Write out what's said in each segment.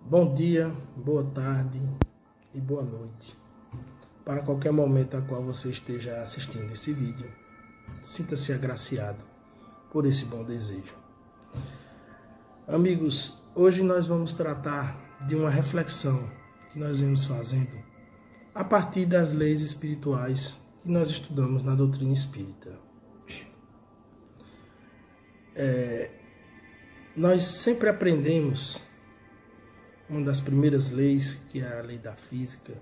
Bom dia, boa tarde e boa noite. Para qualquer momento a qual você esteja assistindo esse vídeo, sinta-se agraciado por esse bom desejo. Amigos, hoje nós vamos tratar de uma reflexão que nós vemos fazendo a partir das leis espirituais que nós estudamos na doutrina espírita. Nós sempre aprendemos uma das primeiras leis, que é a lei da física,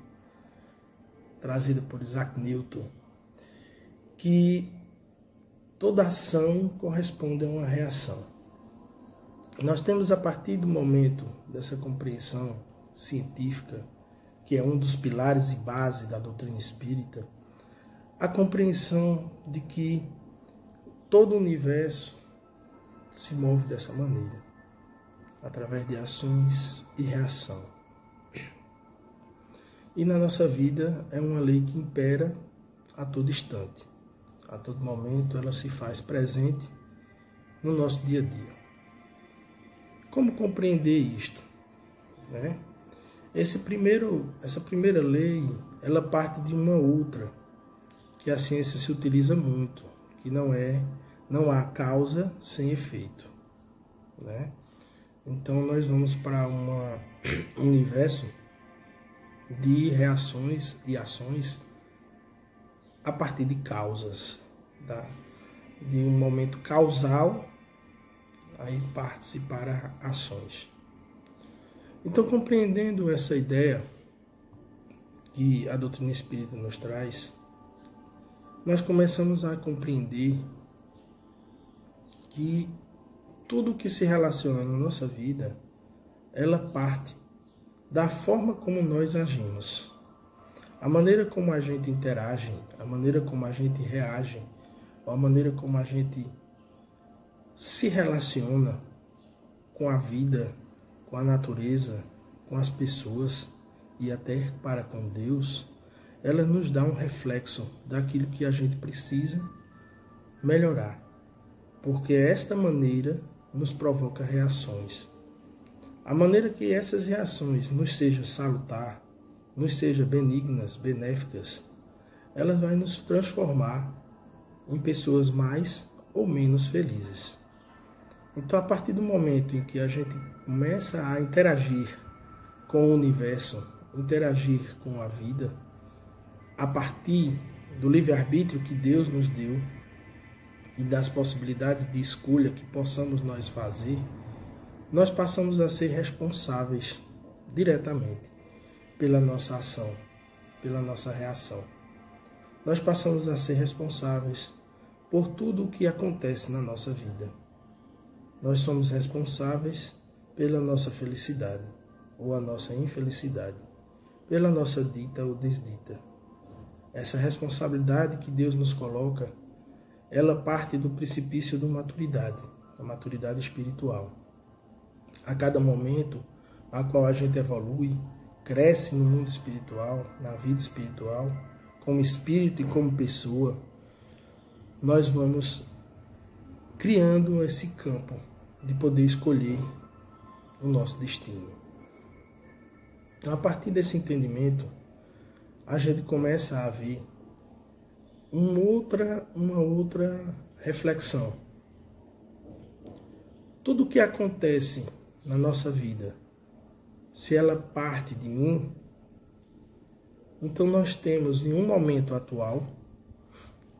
trazida por Isaac Newton, que toda ação corresponde a uma reação. Nós temos, a partir do momento dessa compreensão científica, que é um dos pilares e base da doutrina espírita, a compreensão de que todo o universo se move dessa maneira, através de ações e reação. E na nossa vida é uma lei que impera a todo instante. A todo momento ela se faz presente no nosso dia a dia. Como compreender isto? Essa primeira lei, ela parte de uma outra, que a ciência se utiliza muito, que não há causa sem efeito. Então nós vamos para um universo de reações e ações a partir de causas, de um momento causal, aí parte-se para ações. Então, compreendendo essa ideia que a doutrina espírita nos traz, nós começamos a compreender que tudo que se relaciona na nossa vida, ela parte da forma como nós agimos. A maneira como a gente interage, a maneira como a gente reage, ou a maneira como a gente se relaciona com a vida, com a natureza, com as pessoas e até para com Deus, ela nos dá um reflexo daquilo que a gente precisa melhorar. Porque esta maneira nos provoca reações. A maneira que essas reações nos seja salutar, nos seja benignas, benéficas, elas vai nos transformar em pessoas mais ou menos felizes. Então, a partir do momento em que a gente começa a interagir com o universo, interagir com a vida, a partir do livre-arbítrio que Deus nos deu e das possibilidades de escolha que possamos nós fazer, nós passamos a ser responsáveis diretamente pela nossa ação, pela nossa reação. Nós passamos a ser responsáveis por tudo o que acontece na nossa vida. Nós somos responsáveis pela nossa felicidade ou a nossa infelicidade, pela nossa dita ou desdita. Essa responsabilidade que Deus nos coloca, ela parte do precipício da maturidade espiritual. A cada momento a qual a gente evolui, cresce no mundo espiritual, na vida espiritual, como espírito e como pessoa, nós vamos criando esse campo de poder escolher o nosso destino. Então, a partir desse entendimento, a gente começa a ver uma outra reflexão. Tudo o que acontece na nossa vida, se ela parte de mim, então nós temos, em um momento atual,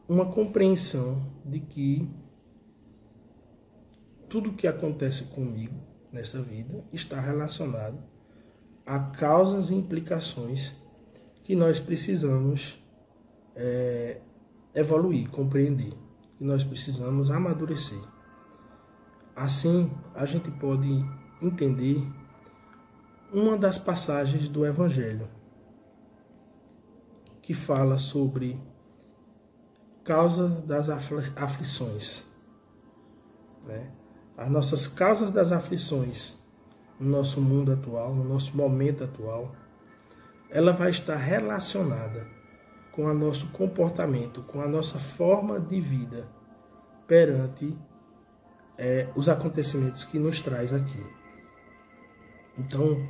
uma compreensão de que tudo o que acontece comigo nessa vida está relacionado a causas e implicações que nós precisamos evoluir, compreender, que nós precisamos amadurecer. Assim, a gente pode entender uma das passagens do Evangelho que fala sobre causa das aflições. As nossas causas das aflições no nosso mundo atual, no nosso momento atual, ela vai estar relacionada com o nosso comportamento, com a nossa forma de vida perante os acontecimentos que nos traz aqui. Então,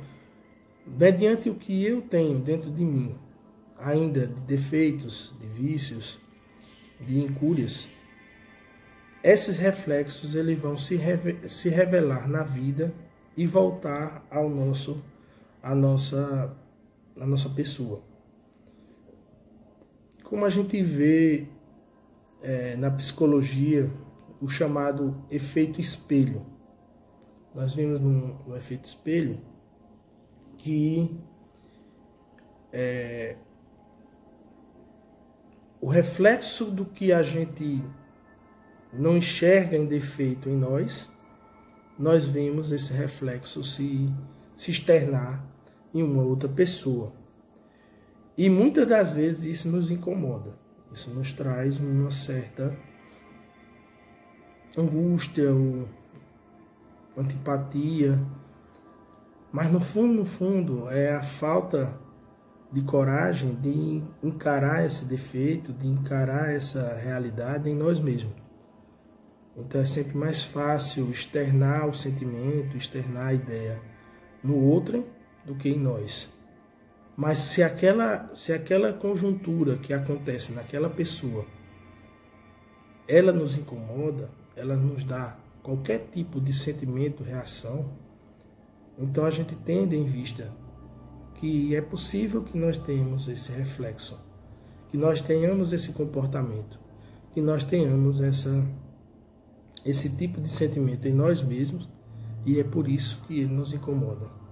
mediante o que eu tenho dentro de mim, ainda de defeitos, de vícios, de incúrias, esses reflexos eles vão se revelar na vida e voltar à nossa pessoa. Como a gente vê na psicologia o chamado efeito espelho. Nós vimos no efeito espelho que o reflexo do que a gente não enxerga em defeito em nós vemos esse reflexo se externar em uma outra pessoa. E muitas das vezes isso nos incomoda, isso nos traz uma certa angústia, antipatia, mas no fundo é a falta de coragem de encarar esse defeito, de encarar essa realidade em nós mesmos. Então é sempre mais fácil externar o sentimento, externar a ideia no outro do que em nós. Mas se aquela conjuntura que acontece naquela pessoa, ela nos incomoda, ela nos dá qualquer tipo de sentimento, reação, então a gente tende em vista que é possível que nós tenhamos esse reflexo, que nós tenhamos esse comportamento, que nós tenhamos esse tipo de sentimento em nós mesmos, e é por isso que ele nos incomoda.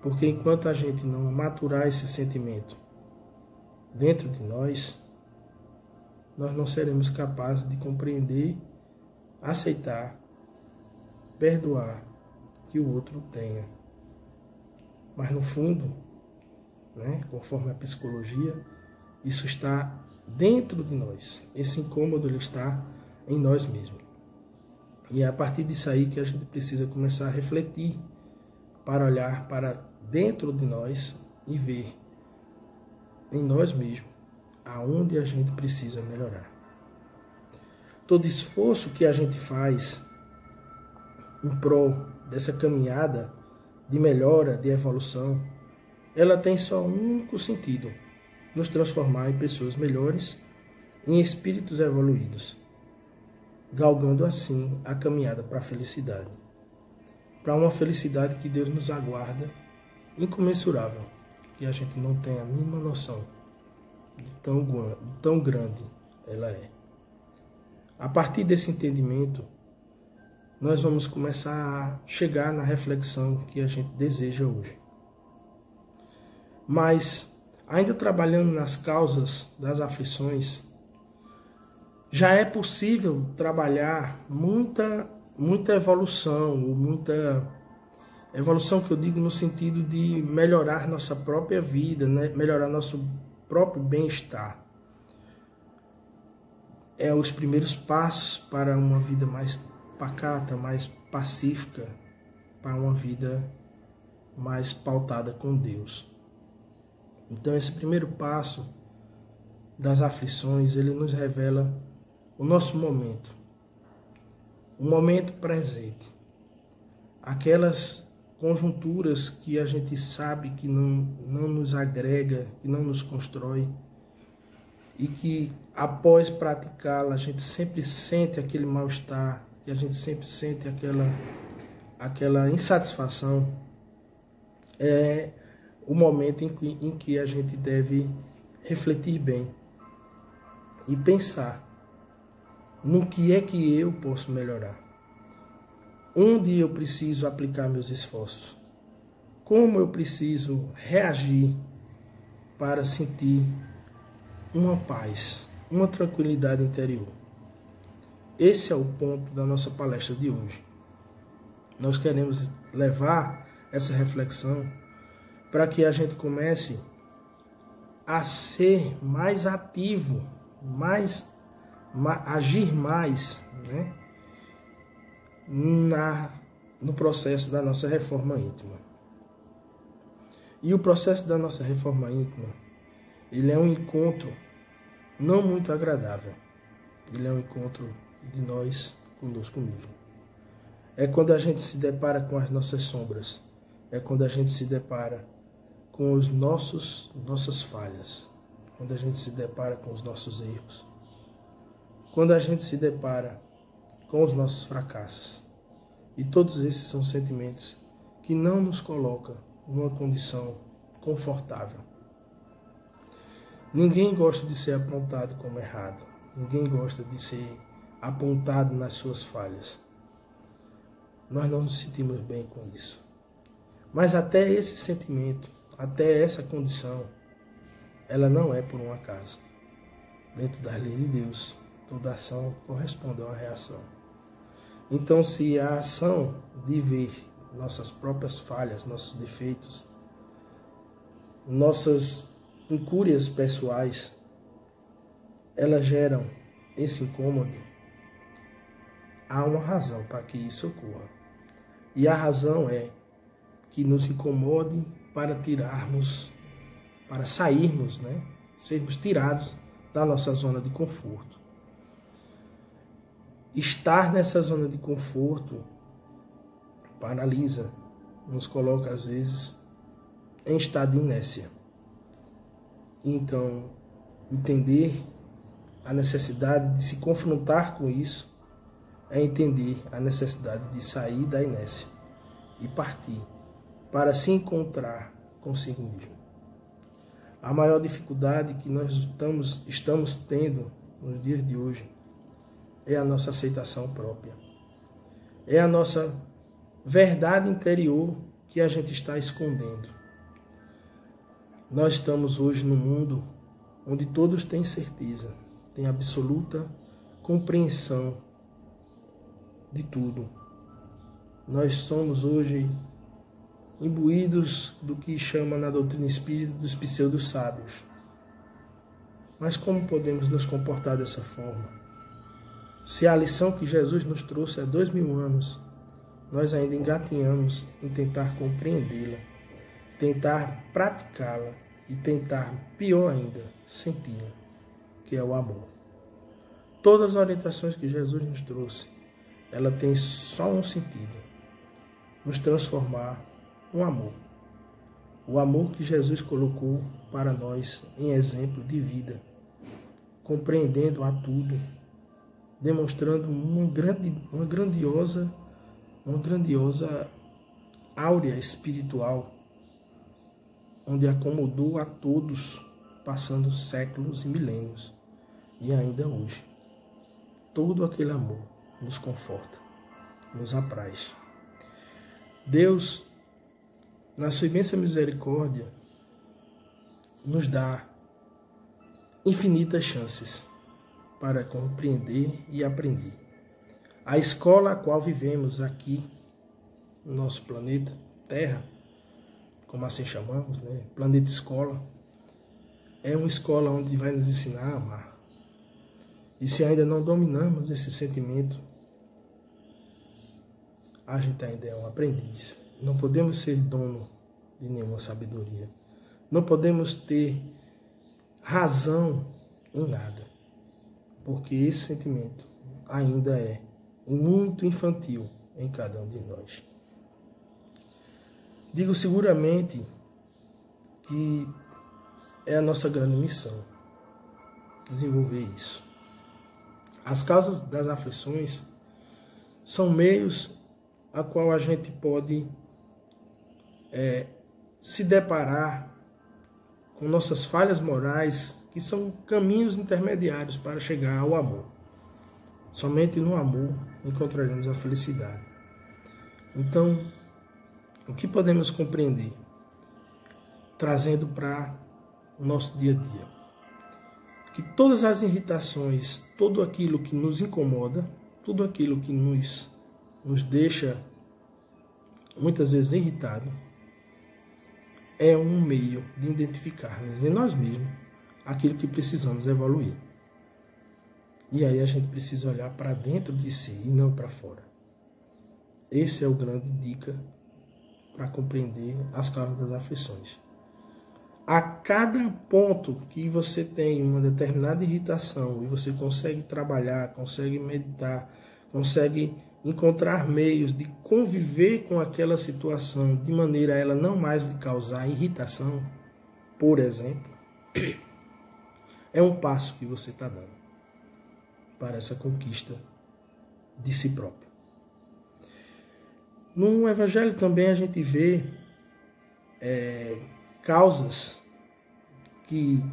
Porque enquanto a gente não maturar esse sentimento dentro de nós não seremos capazes de compreender, aceitar, perdoar que o outro tenha. Mas no fundo, conforme a psicologia, isso está dentro de nós. Esse incômodo ele está em nós mesmos. E é a partir disso aí que a gente precisa começar a refletir, para olhar para dentro de nós e ver em nós mesmos aonde a gente precisa melhorar. Todo esforço que a gente faz em prol dessa caminhada de melhora, de evolução, ela tem só um único sentido: nos transformar em pessoas melhores, em espíritos evoluídos, galgando assim a caminhada para a felicidade. Para uma felicidade que Deus nos aguarda, incomensurável, que a gente não tem a mínima noção de tão grande ela é. A partir desse entendimento, nós vamos começar a chegar na reflexão que a gente deseja hoje. Mas, ainda trabalhando nas causas das aflições, já é possível trabalhar muita evolução, ou muita evolução que eu digo no sentido de melhorar nossa própria vida, melhorar nosso próprio bem-estar. É os primeiros passos para uma vida mais pacata, mais pacífica, para uma vida mais pautada com Deus. Então esse primeiro passo das aflições, ele nos revela o nosso momento, o momento presente, aquelas conjunturas que a gente sabe que não nos agrega, que não nos constrói, e que após praticá-la a gente sempre sente aquele mal-estar, e a gente sempre sente aquela insatisfação. É o momento em que a gente deve refletir bem e pensar no que é que eu posso melhorar, onde eu preciso aplicar meus esforços, como eu preciso reagir para sentir uma paz, uma tranquilidade interior. Esse é o ponto da nossa palestra de hoje. Nós queremos levar essa reflexão para que a gente comece a ser mais ativo, agir mais, no processo da nossa reforma íntima. E o processo da nossa reforma íntima, ele é um encontro não muito agradável. Ele é um encontro de nós conosco mesmo. É quando a gente se depara com as nossas sombras. é quando a gente se depara com os nossas falhas, quando a gente se depara com os nossos erros, quando a gente se depara com os nossos fracassos. E todos esses são sentimentos que não nos colocam numa condição confortável. Ninguém gosta de ser apontado como errado. Ninguém gosta de ser apontado nas suas falhas. Nós não nos sentimos bem com isso. Mas até esse sentimento, até essa condição, ela não é por um acaso. Dentro da lei de Deus, toda ação corresponde a uma reação. Então, se a ação de ver nossas próprias falhas, nossos defeitos, nossas incúrias pessoais, elas geram esse incômodo, há uma razão para que isso ocorra. E a razão é que nos incomode para sairmos, sermos tirados da nossa zona de conforto. Estar nessa zona de conforto paralisa, nos coloca às vezes em estado de inércia. Então, entender a necessidade de se confrontar com isso é entender a necessidade de sair da inércia e partir para se encontrar consigo mesmo. A maior dificuldade que nós estamos tendo nos dias de hoje é a nossa aceitação própria. É a nossa verdade interior que a gente está escondendo. Nós estamos hoje num mundo onde todos têm certeza, têm absoluta compreensão de tudo. Nós somos hoje imbuídos do que chama na doutrina espírita dos pseudo-sábios. Mas como podemos nos comportar dessa forma? Se a lição que Jesus nos trouxe há 2000 anos, nós ainda engatinhamos em tentar compreendê-la, tentar praticá-la e tentar, pior ainda, senti-la, que é o amor. Todas as orientações que Jesus nos trouxe, ela tem só um sentido: nos transformar um amor. O amor que Jesus colocou para nós em exemplo de vida, compreendendo a tudo, demonstrando uma grandiosa áurea espiritual, onde acomodou a todos, passando séculos e milênios, e ainda hoje. Todo aquele amor nos conforta, nos apraz. Deus, na sua imensa misericórdia, nos dá infinitas chances para compreender e aprender. A escola a qual vivemos aqui, no nosso planeta Terra, como assim chamamos, planeta escola, é uma escola onde vai nos ensinar a amar. E se ainda não dominamos esse sentimento, a gente ainda é um aprendiz. Não podemos ser dono de nenhuma sabedoria. Não podemos ter razão em nada, porque esse sentimento ainda é muito infantil em cada um de nós. Digo seguramente que é a nossa grande missão desenvolver isso. As causas das aflições são meios a qual a gente pode se deparar com nossas falhas morais, que são caminhos intermediários para chegar ao amor. Somente no amor encontraremos a felicidade. Então, o que podemos compreender, trazendo para o nosso dia a dia? Que todas as irritações, tudo aquilo que nos incomoda, tudo aquilo que nos deixa muitas vezes irritado, é um meio de identificarmos em nós mesmos aquilo que precisamos evoluir. E aí a gente precisa olhar para dentro de si e não para fora. Esse é o grande dica para compreender as causas das aflições. A cada ponto que você tem uma determinada irritação e você consegue trabalhar, consegue meditar, consegue encontrar meios de conviver com aquela situação de maneira a ela não mais lhe causar irritação, por exemplo, é um passo que você está dando para essa conquista de si próprio. No Evangelho também a gente vê causas que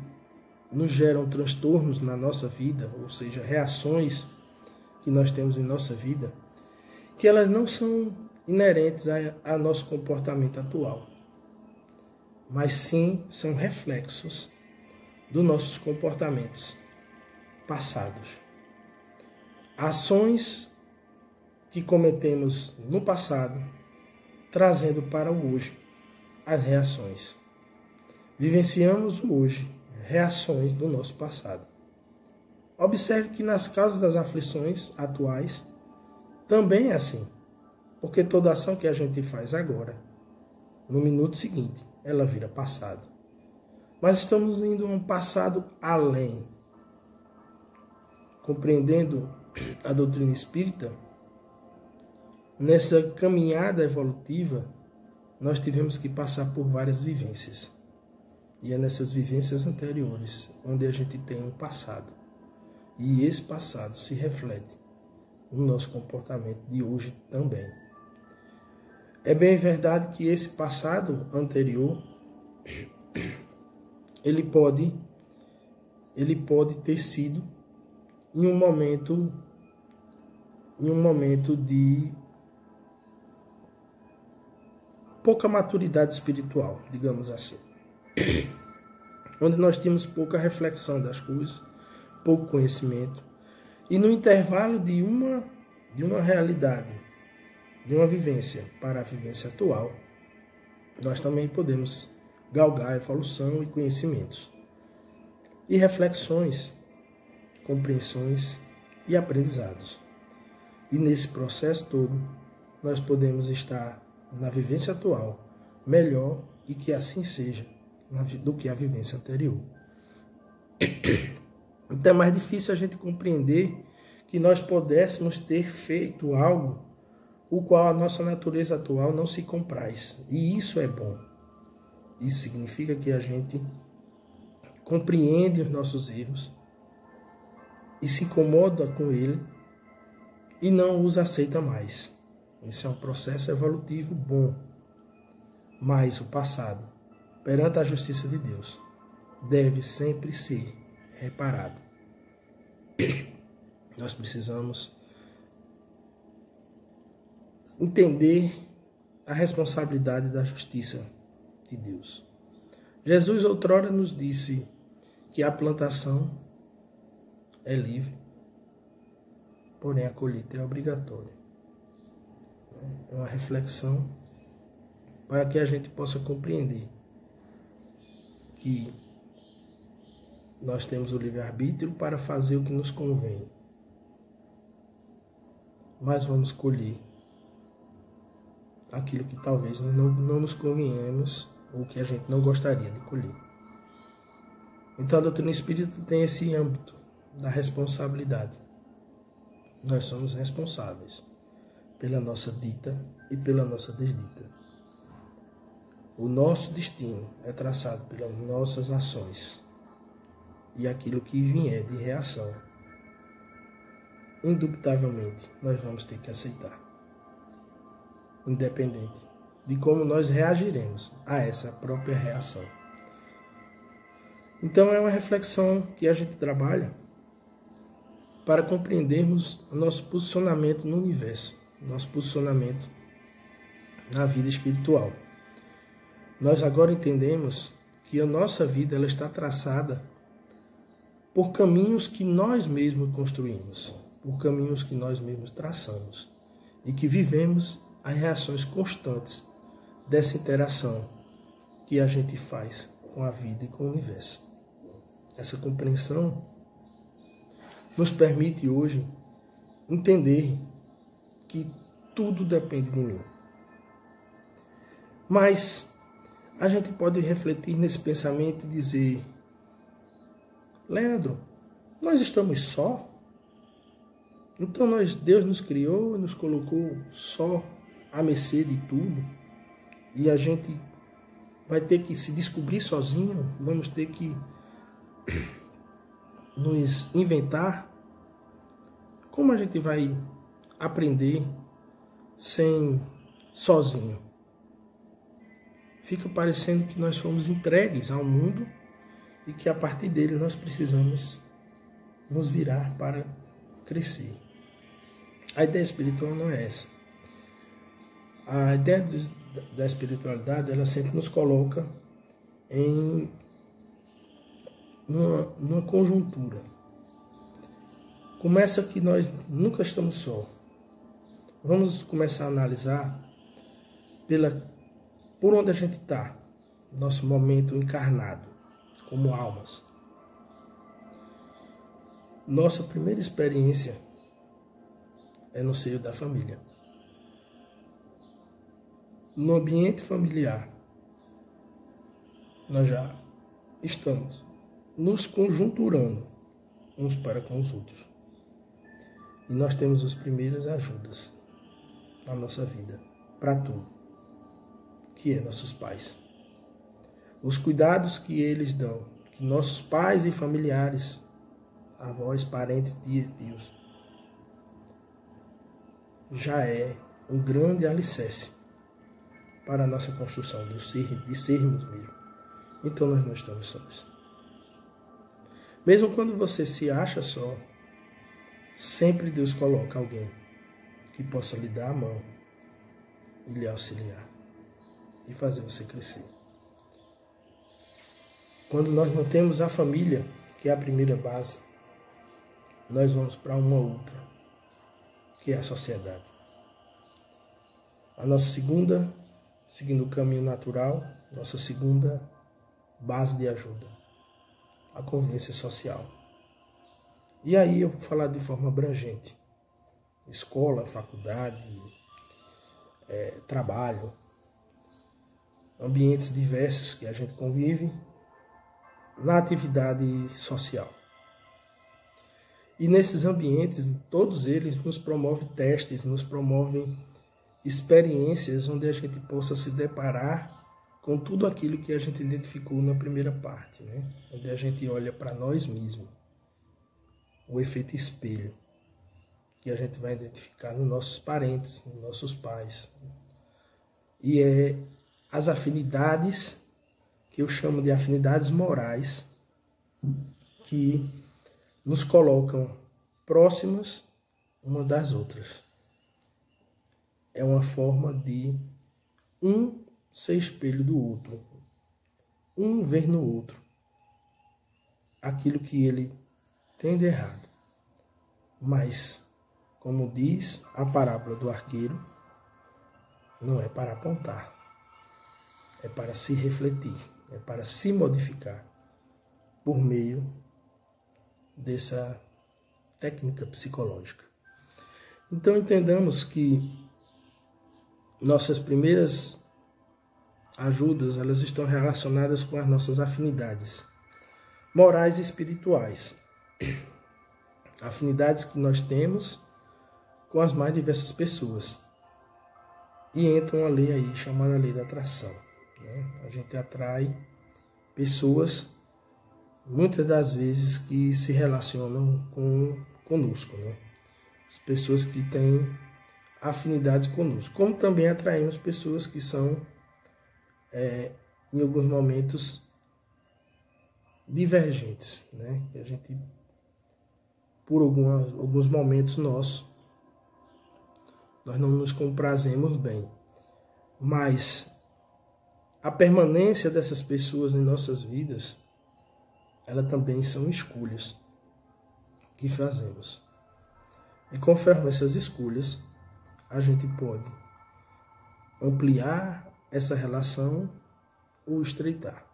nos geram transtornos na nossa vida, ou seja, reações que nós temos em nossa vida, que elas não são inerentes ao nosso comportamento atual, mas sim são reflexos dos nossos comportamentos passados. Ações que cometemos no passado, trazendo para o hoje as reações. Vivenciamos o hoje, reações do nosso passado. Observe que nas causas das aflições atuais, também é assim, porque toda ação que a gente faz agora, no minuto seguinte, ela vira passado. Mas estamos indo a um passado além. Compreendendo a doutrina espírita, nessa caminhada evolutiva, nós tivemos que passar por várias vivências. E é nessas vivências anteriores onde a gente tem um passado. E esse passado se reflete no nosso comportamento de hoje também. É bem verdade que esse passado anterior, ele pode ter sido em um momento de pouca maturidade espiritual, digamos assim. Onde nós tínhamos pouca reflexão das coisas, pouco conhecimento. E no intervalo de uma realidade, de uma vivência para a vivência atual, nós também podemos galgar evolução e conhecimentos. E reflexões, compreensões e aprendizados. E nesse processo todo, nós podemos estar na vivência atual melhor e que assim seja do que a vivência anterior. Então é mais difícil a gente compreender que nós pudéssemos ter feito algo o qual a nossa natureza atual não se compraz. E isso é bom. Isso significa que a gente compreende os nossos erros e se incomoda com ele e não os aceita mais. Esse é um processo evolutivo bom. Mas o passado, perante a justiça de Deus, deve sempre ser reparado. Nós precisamos entender a responsabilidade da justiça de Deus. Jesus outrora nos disse que a plantação é livre, porém a colheita é obrigatória. É uma reflexão para que a gente possa compreender que nós temos o livre-arbítrio para fazer o que nos convém, mas vamos colher aquilo que talvez não nos convenhamos ou que a gente não gostaria de colher. Então a doutrina espírita tem esse âmbito da responsabilidade. Nós somos responsáveis pela nossa dita e pela nossa desdita. O nosso destino é traçado pelas nossas ações e aquilo que vier de reação, indubitavelmente, nós vamos ter que aceitar, independente de como nós reagiremos a essa própria reação. Então é uma reflexão que a gente trabalha para compreendermos o nosso posicionamento no universo, nosso posicionamento na vida espiritual. Nós agora entendemos que a nossa vida ela está traçada por caminhos que nós mesmos construímos, por caminhos que nós mesmos traçamos e que vivemos as reações constantes dessa interação que a gente faz com a vida e com o universo. Essa compreensão nos permite hoje entender que tudo depende de mim. Mas a gente pode refletir nesse pensamento e dizer: Leandro, nós estamos só? Então Deus nos criou, nos colocou só à mercê de tudo, e a gente vai ter que se descobrir sozinho, vamos ter que nos inventar. Como a gente vai aprender sozinho? Fica parecendo que nós fomos entregues ao mundo e que a partir dele nós precisamos nos virar para crescer. A ideia espiritual não é essa. A ideia da espiritualidade, ela sempre nos coloca numa conjuntura. Começa que nós nunca estamos só. Vamos começar a analisar por onde a gente está, nosso momento encarnado, como almas. Nossa primeira experiência é no seio da família. No ambiente familiar, nós já estamos nos conjunturando uns para com os outros. E nós temos as primeiras ajudas na nossa vida, para tudo, que é nossos pais. Os cuidados que eles dão, que nossos pais e familiares, avós, parentes, tios, já é um grande alicerce para a nossa construção de sermos mesmo. Então nós não estamos sós. Mesmo quando você se acha só, sempre Deus coloca alguém que possa lhe dar a mão e lhe auxiliar e fazer você crescer. Quando nós não temos a família, que é a primeira base, nós vamos para uma outra, que é a sociedade. A nossa segunda, seguindo o caminho natural, nossa segunda base de ajuda, a convivência social. E aí eu vou falar de forma abrangente. Escola, faculdade, trabalho, ambientes diversos que a gente convive na atividade social. E nesses ambientes, todos eles nos promovem testes, nos promovem experiências onde a gente possa se deparar com tudo aquilo que a gente identificou na primeira parte, né? Onde a gente olha para nós mesmos, o efeito espelho, que a gente vai identificar nos nossos parentes, nos nossos pais. E é as afinidades, que eu chamo de afinidades morais, que nos colocam próximas uma das outras. É uma forma de um ser espelho do outro, um ver no outro aquilo que ele tem de errado. Mas, como diz a parábola do arqueiro, não é para apontar, é para se refletir, é para se modificar por meio dessa técnica psicológica. Então entendamos que nossas primeiras ajudas, elas estão relacionadas com as nossas afinidades morais e espirituais. Afinidades que nós temos com as mais diversas pessoas. E entra uma lei aí, chamada lei da atração, né? A gente atrai pessoas, muitas das vezes, que se relacionam conosco, né? As pessoas que têm afinidades conosco. Como também atraímos pessoas que são, em alguns momentos, divergentes, né? Que a gente, por alguns momentos nós não nos comprazemos bem. Mas a permanência dessas pessoas em nossas vidas, ela também são escolhas que fazemos. E conforme essas escolhas, a gente pode ampliar essa relação ou estreitar.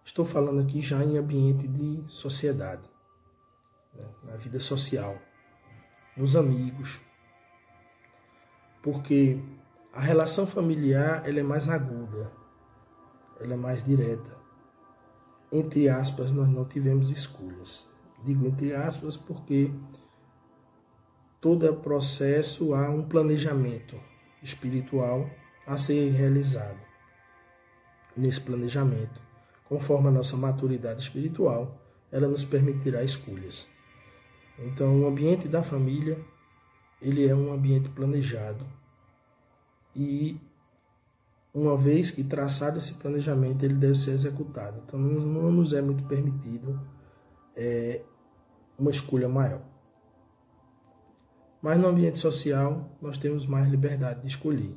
Estou falando aqui já em ambiente de sociedade, né? Na vida social, nos amigos, porque a relação familiar ela é mais aguda, ela é mais direta. Entre aspas, nós não tivemos escolhas. Digo entre aspas porque todo processo há um planejamento espiritual a ser realizado. Nesse planejamento, conforme a nossa maturidade espiritual, ela nos permitirá escolhas. Então, o ambiente da família, ele é um ambiente planejado. E, uma vez que traçado esse planejamento, ele deve ser executado. Então, não nos é muito permitido uma escolha maior. Mas no ambiente social, nós temos mais liberdade de escolher.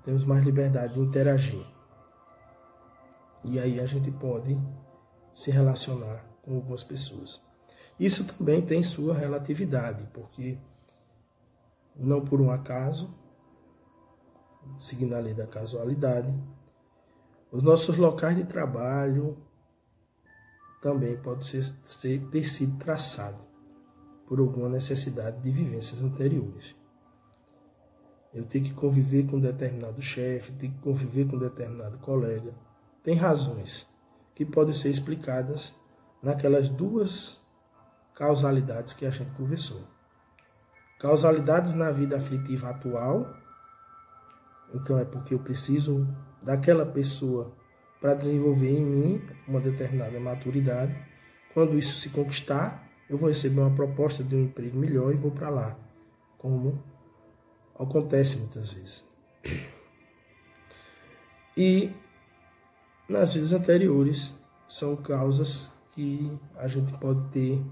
Temos mais liberdade de interagir. E aí a gente pode se relacionar com algumas pessoas. Isso também tem sua relatividade, porque não por um acaso, seguindo a lei da casualidade, os nossos locais de trabalho também pode ter sido traçado por alguma necessidade de vivências anteriores. Eu tenho que conviver com um determinado chefe, tenho que conviver com um determinado colega. Tem razões que podem ser explicadas naquelas duas causalidades que a gente conversou. Causalidades na vida afetiva atual, então é porque eu preciso daquela pessoa para desenvolver em mim uma determinada maturidade. Quando isso se conquistar, eu vou receber uma proposta de um emprego melhor e vou para lá, como acontece muitas vezes. E nas vidas anteriores são causas que a gente pode ter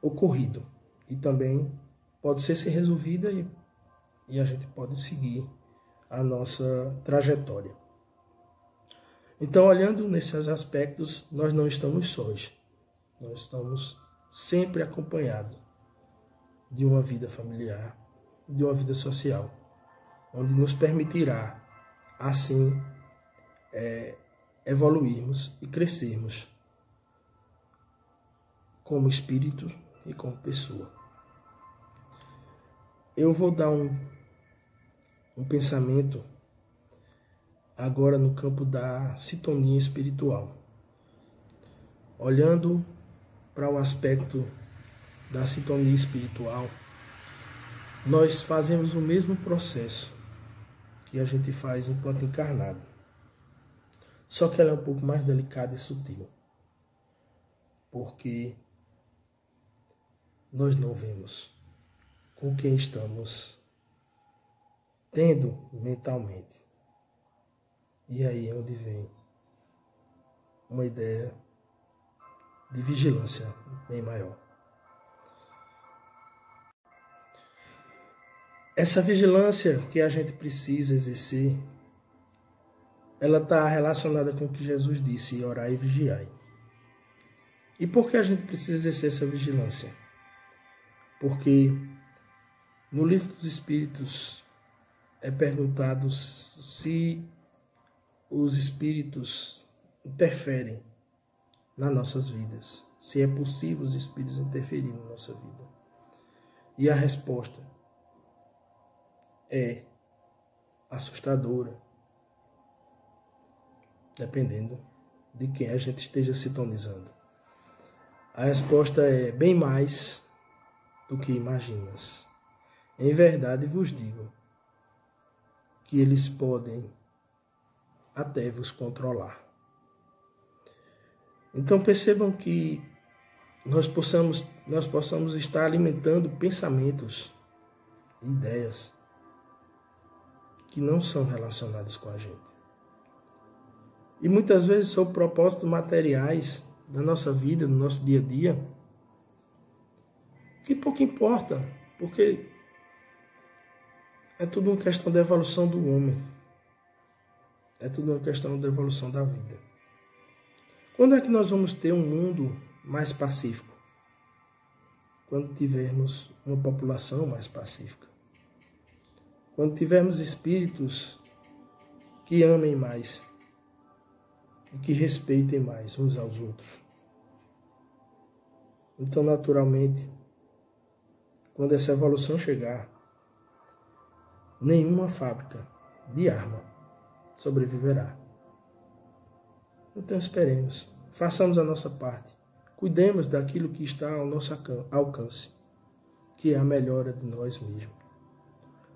ocorrido e também pode ser resolvida e a gente pode seguir a nossa trajetória. Então, olhando nesses aspectos, nós não estamos sós. Nós estamos sempre acompanhados de uma vida familiar, de uma vida social, onde nos permitirá, assim, evoluirmos e crescermos como espírito e como pessoa. Eu vou dar um pensamento agora no campo da sintonia espiritual. Olhando para o aspecto da sintonia espiritual, nós fazemos o mesmo processo que a gente faz enquanto encarnado. Só que ela é um pouco mais delicada e sutil. Porque nós não vemos com quem estamos tendo mentalmente. E aí é onde vem uma ideia de vigilância bem maior. Essa vigilância que a gente precisa exercer, ela está relacionada com o que Jesus disse, orai e vigiai. E por que a gente precisa exercer essa vigilância? Porque no Livro dos Espíritos é perguntado se os espíritos interferem nas nossas vidas, se é possível os espíritos interferirem na nossa vida. E a resposta é assustadora, dependendo de quem a gente esteja sintonizando. A resposta é bem mais do que imaginas. Em verdade vos digo que eles podem até vos controlar. Então percebam que nós possamos estar alimentando pensamentos, ideias que não são relacionadas com a gente. E muitas vezes são propósitos materiais da nossa vida, do nosso dia a dia, que pouco importa, porque é tudo uma questão da evolução do homem. É tudo uma questão da evolução da vida. Quando é que nós vamos ter um mundo mais pacífico? Quando tivermos uma população mais pacífica. Quando tivermos espíritos que amem mais e que respeitem mais uns aos outros. Então, naturalmente, quando essa evolução chegar, nenhuma fábrica de arma sobreviverá. Então esperemos, façamos a nossa parte, Cuidemos daquilo que está ao nosso alcance, que é a melhora de nós mesmos.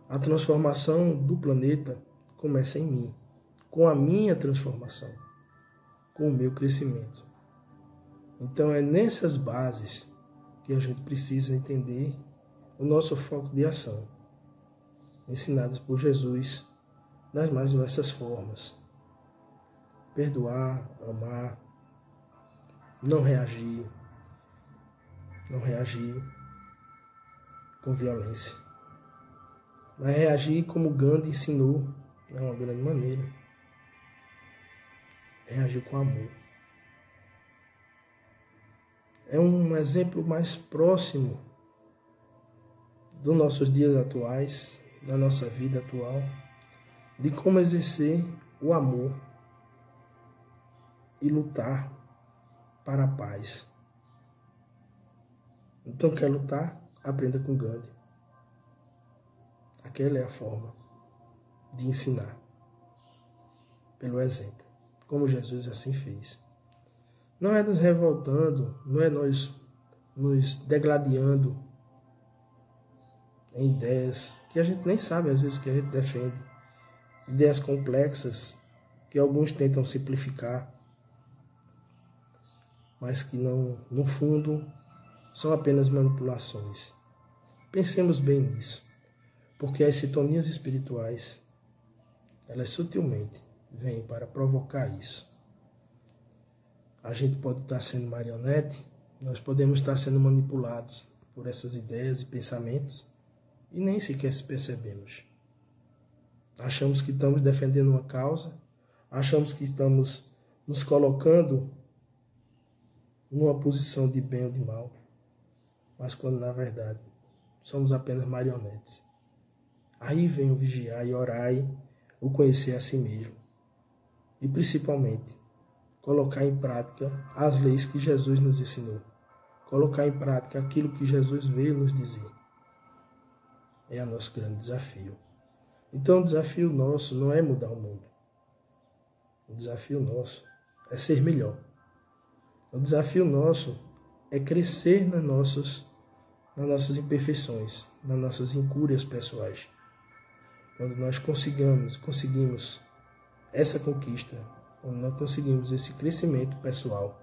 A transformação do planeta começa em mim, com a minha transformação, com o meu crescimento. Então é nessas bases que a gente precisa entender o nosso foco de ação, ensinados por Jesus nas mais diversas formas. Perdoar, amar, não reagir com violência, mas reagir como Gandhi ensinou, de uma grande maneira. Reagir com amor. É um exemplo mais próximo dos nossos dias atuais, da nossa vida atual, de como exercer o amor e lutar para a paz. Então, quer lutar? Aprenda com Gandhi. Aquela é a forma de ensinar, pelo exemplo, como Jesus assim fez. Não é nos revoltando, não é nos degladiando em ideias que a gente nem sabe às vezes que a gente defende. Ideias complexas que alguns tentam simplificar, mas que não, no fundo, são apenas manipulações. Pensemos bem nisso, porque as sintonias espirituais, elas sutilmente vêm para provocar isso. A gente pode estar sendo marionete, nós podemos estar sendo manipulados por essas ideias e pensamentos e nem sequer se percebemos. Achamos que estamos defendendo uma causa, achamos que estamos nos colocando numa posição de bem ou de mal, mas quando na verdade somos apenas marionetes. Aí vem o vigiar e orar e o conhecer a si mesmo. E principalmente, colocar em prática as leis que Jesus nos ensinou. Colocar em prática aquilo que Jesus veio nos dizer. É o nosso grande desafio. Então o desafio nosso não é mudar o mundo. O desafio nosso é ser melhor. O desafio nosso é crescer nas nossas imperfeições, nas nossas incúrias pessoais. Quando nós conseguimos essa conquista, quando nós conseguimos esse crescimento pessoal,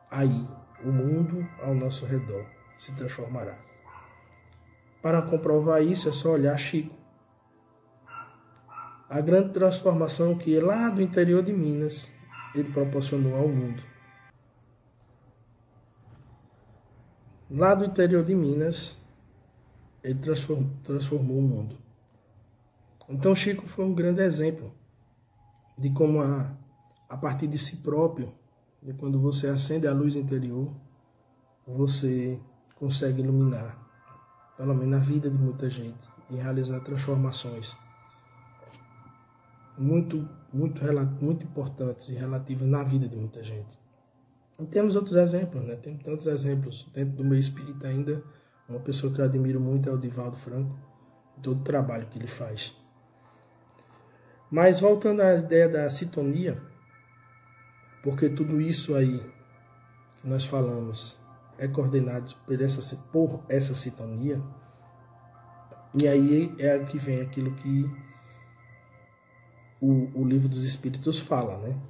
aí o mundo ao nosso redor se transformará. Para comprovar isso é só olhar Chico. A grande transformação que lá do interior de Minas ele proporcionou ao mundo. Lá do interior de Minas, ele transformou o mundo. Então Chico foi um grande exemplo de como a partir de si próprio, de quando você acende a luz interior, você consegue iluminar, pelo menos a vida de muita gente, e realizar transformações muito importantes e relativas na vida de muita gente. E temos outros exemplos, né? Tem tantos exemplos. Dentro do meio espírita ainda, uma pessoa que eu admiro muito é o Divaldo Franco, todo o trabalho que ele faz. Mas voltando à ideia da sintonia, porque tudo isso aí que nós falamos é coordenado por essa sintonia, e aí é que vem aquilo que o Livro dos Espíritos fala, né?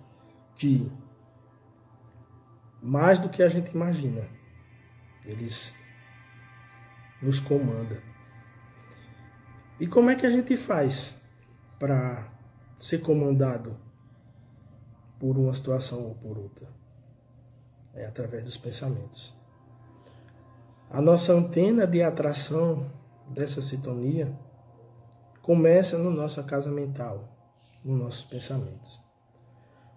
Que mais do que a gente imagina, eles nos comandam. E como é que a gente faz para ser comandado por uma situação ou por outra? É através dos pensamentos. A nossa antena de atração dessa sintonia começa na nossa casa mental, nos nossos pensamentos.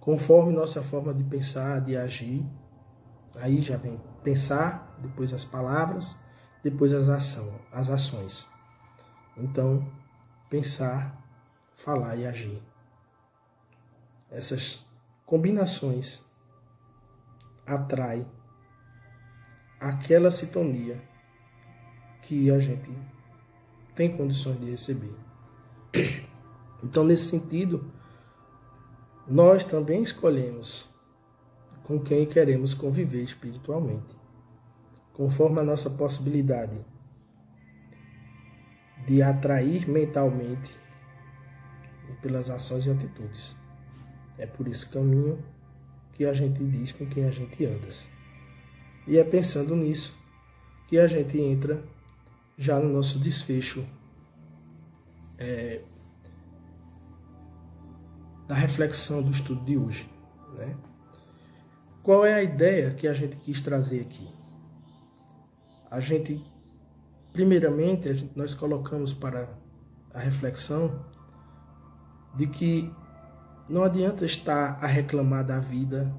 Conforme nossa forma de pensar, de agir, aí já vem pensar, depois as palavras, depois as ações. Então, pensar, falar e agir. Essas combinações atraem aquela sintonia que a gente tem condições de receber. Então, nesse sentido, nós também escolhemos com quem queremos conviver espiritualmente, conforme a nossa possibilidade de atrair mentalmente pelas ações e atitudes. É por esse caminho que a gente diz com quem a gente anda. E é pensando nisso que a gente entra já no nosso desfecho da reflexão do estudo de hoje, né? Qual é a ideia que a gente quis trazer aqui? Primeiramente, nós colocamos para a reflexão de que não adianta estar a reclamar da vida,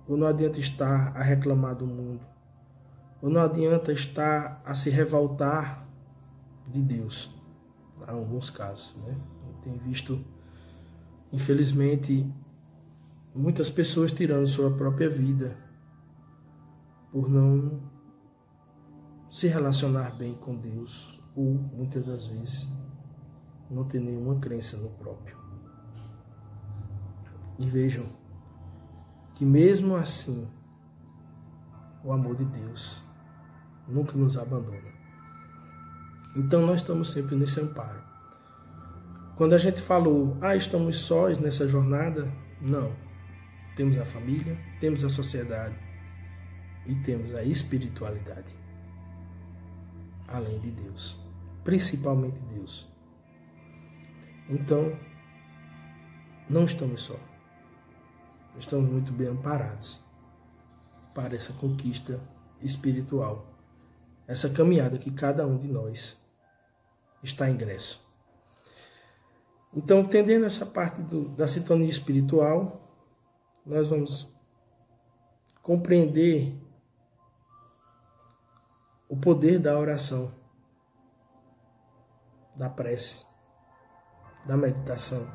ou não adianta estar a reclamar do mundo, ou não adianta estar a se revoltar de Deus, em alguns casos, né? Eu tenho visto, infelizmente, muitas pessoas tirando sua própria vida por não se relacionar bem com Deus, ou muitas das vezes não ter nenhuma crença no próprio. E vejam que mesmo assim o amor de Deus nunca nos abandona. Então nós estamos sempre nesse amparo. Quando a gente falou, estamos sós nessa jornada, não. Temos a família, temos a sociedade e temos a espiritualidade. Além de Deus, principalmente Deus. Então, não estamos só. Estamos muito bem amparados para essa conquista espiritual, essa caminhada que cada um de nós está ingresso. Então, entendendo essa parte da sintonia espiritual, nós vamos compreender o poder da oração, da prece, da meditação,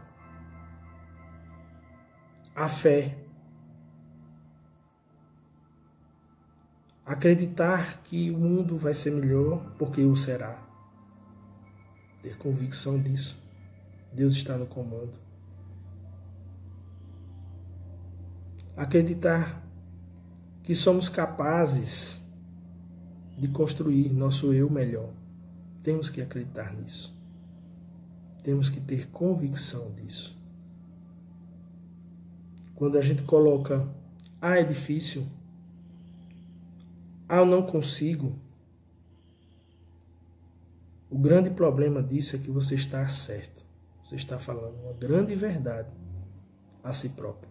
a fé, acreditar que o mundo vai ser melhor porque o será, ter convicção disso, Deus está no comando, acreditar que somos capazes de construir nosso eu melhor. Temos que acreditar nisso. Temos que ter convicção disso. Quando a gente coloca, é difícil, eu não consigo, o grande problema disso é que você está certo. Você está falando uma grande verdade a si próprio.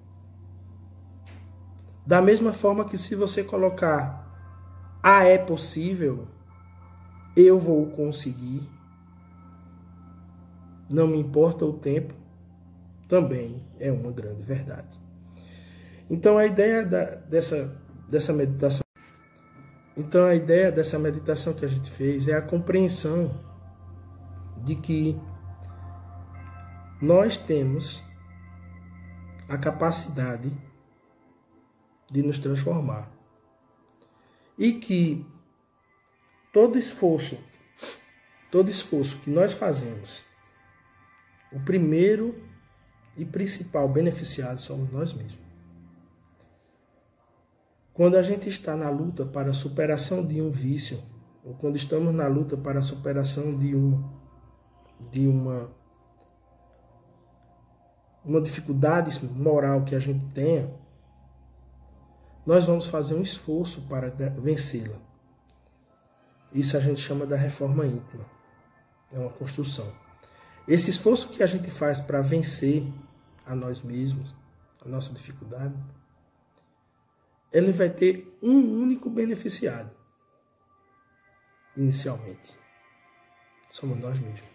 Da mesma forma que se você colocar, é possível, eu vou conseguir, não me importa o tempo, também é uma grande verdade. Então a ideia dessa meditação, que a gente fez é a compreensão de que nós temos a capacidade de nos transformar. E que todo esforço que nós fazemos, o primeiro e principal beneficiado somos nós mesmos. Quando a gente está na luta para a superação de um vício, ou quando estamos na luta para a superação de uma dificuldade moral que a gente tenha, nós vamos fazer um esforço para vencê-la. Isso a gente chama da reforma íntima. É uma construção. Esse esforço que a gente faz para vencer a nós mesmos, a nossa dificuldade, ele vai ter um único beneficiado. Inicialmente. Somos nós mesmos.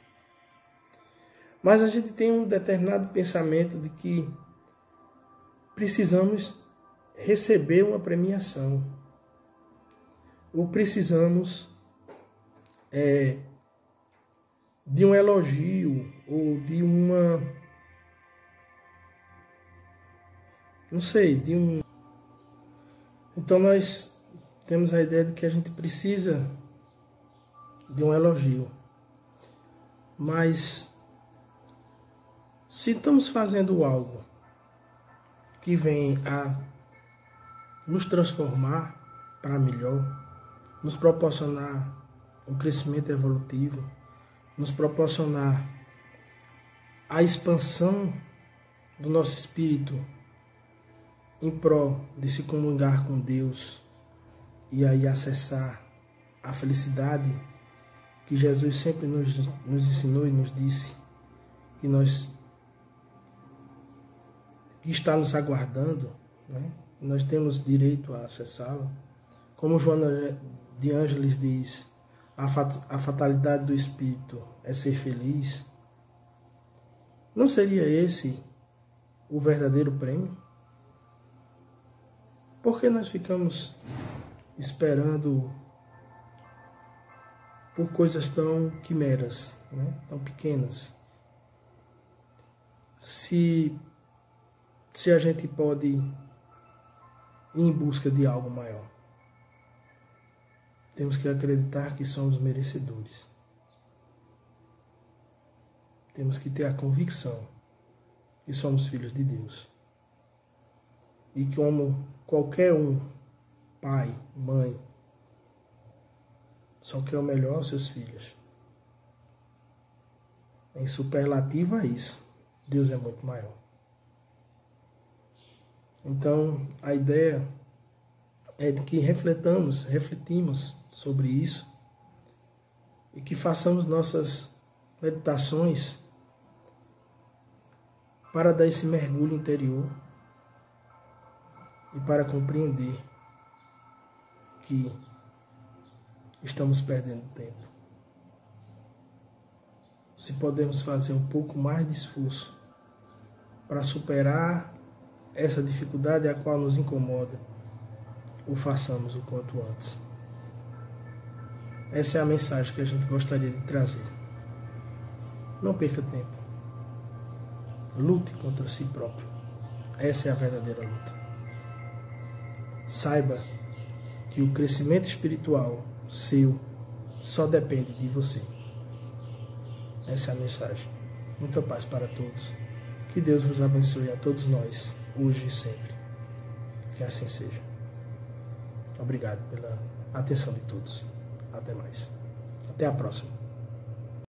Mas a gente tem um determinado pensamento de que precisamos receber uma premiação. Ou precisamos de um elogio, ou de uma... não sei, de um... Então nós temos a ideia de que a gente precisa de um elogio. Mas se estamos fazendo algo que vem a nos transformar para melhor, nos proporcionar um crescimento evolutivo, nos proporcionar a expansão do nosso espírito em prol de se comungar com Deus e aí acessar a felicidade que Jesus sempre nos ensinou e nos disse que está nos aguardando, né? Nós temos direito a acessá-la. Como Joana de Ângeles diz, a fatalidade do espírito é ser feliz. Não seria esse o verdadeiro prêmio? Por que nós ficamos esperando por coisas tão quimeras, né? Tão pequenas? Se a gente pode ir em busca de algo maior, temos que acreditar que somos merecedores. Temos que ter a convicção que somos filhos de Deus. E como qualquer um, pai, mãe, só quer o melhor aos seus filhos. Em superlativo a isso, Deus é muito maior. Então, a ideia é de que refletimos sobre isso e que façamos nossas meditações para dar esse mergulho interior e para compreender que estamos perdendo tempo. Se podemos fazer um pouco mais de esforço para superar essa dificuldade a qual nos incomoda, o façamos o quanto antes. Essa é a mensagem que a gente gostaria de trazer. Não perca tempo. Lute contra si próprio. Essa é a verdadeira luta. Saiba que o crescimento espiritual seu só depende de você. Essa é a mensagem. Muita paz para todos. Que Deus vos abençoe a todos nós, hoje e sempre. Que assim seja. Obrigado pela atenção de todos. Até mais. Até a próxima.